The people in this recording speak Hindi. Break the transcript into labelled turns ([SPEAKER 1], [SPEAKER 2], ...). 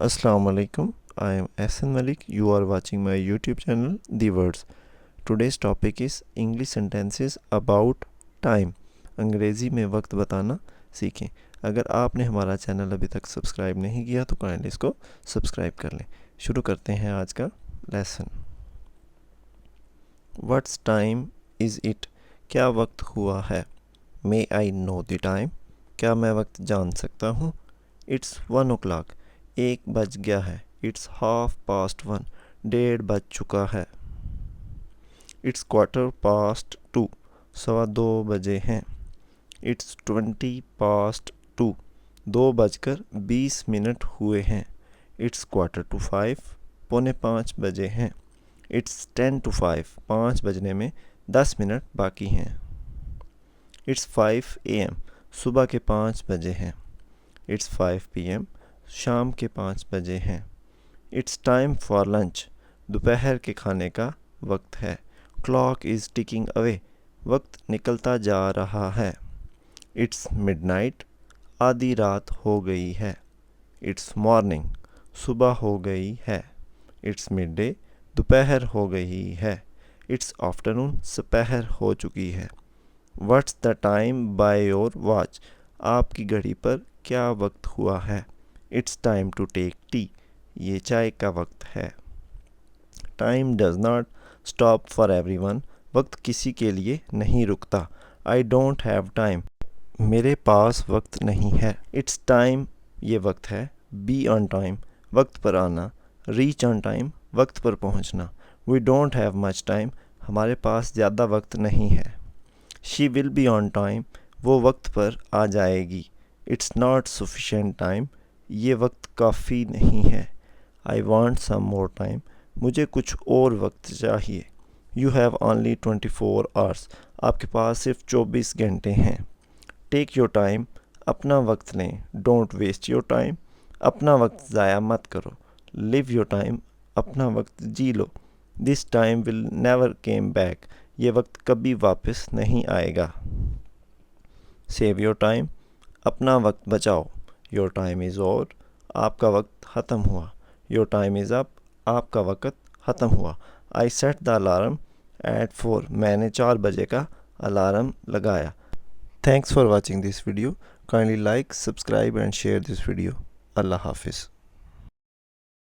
[SPEAKER 1] Assalamu alaikum. I am Ahsan Malik. You are watching my YouTube channel The Words. Today's topic is English sentences about time. अंग्रेज़ी में वक्त बताना सीखें. अगर आपने हमारा चैनल अभी तक सब्सक्राइब नहीं किया तो काइंडली इसको सब्सक्राइब कर लें. शुरू करते हैं आज का lesson. What's time is it? क्या वक्त हुआ है? May I know the time? क्या मैं वक्त जान सकता हूँ? It's 1 o'clock. 1 बज गया है. It's 1:30. 1:30 बज चुका है. It's 2:15. 2:15 बजे हैं. It's 2:20. 2:20 हुए हैं. It's 4:45. 4:45 बजे हैं. It's 10:05. 5 बजने में 10 मिनट बाकी हैं. It's 5 AM. सुबह के 5 बजे हैं. It's 5 PM. शाम के 5 बजे हैं. It's time for lunch. दोपहर के खाने का वक्त है. Clock is ticking away. वक्त निकलता जा रहा है. It's midnight. आधी रात हो गई है. It's morning. सुबह हो गई है. It's midday. दोपहर हो गई है. It's afternoon. दोपहर हो चुकी है. What's the time by your watch? आपकी घड़ी पर क्या वक्त हुआ है? It's time to take tea. ये चाय का वक्त है. Time does not stop for everyone. वक्त किसी के लिए नहीं रुकता. I don't have time. मेरे पास वक्त नहीं है. It's time. ये वक्त है. Be on time. वक्त पर आना. Reach on time. वक्त पर पहुंचना. We don't have much time. हमारे पास ज़्यादा वक्त नहीं है. She will be on time. वो वक्त पर आ जाएगी. It's not sufficient time. ये वक्त काफ़ी नहीं है. I want some more time. मुझे कुछ और वक्त चाहिए. You have only 24 hours. आपके पास सिर्फ 24 घंटे हैं. Take your time. अपना वक्त लें. Don't waste your time. अपना वक्त ज़ाया मत करो. Live your time. अपना वक्त जी लो. This time will never came back. ये वक्त कभी वापस नहीं आएगा. Save your time. अपना वक्त बचाओ. Your time is over. आपका वक्त ख़त्म हुआ. Your time is up. आपका वक्त ख़त्म हुआ. I set the alarm at 4. मैंने 4 बजे का अलार्म लगाया. Thanks for watching this video. Kindly like, subscribe and share this video. Allah Hafiz.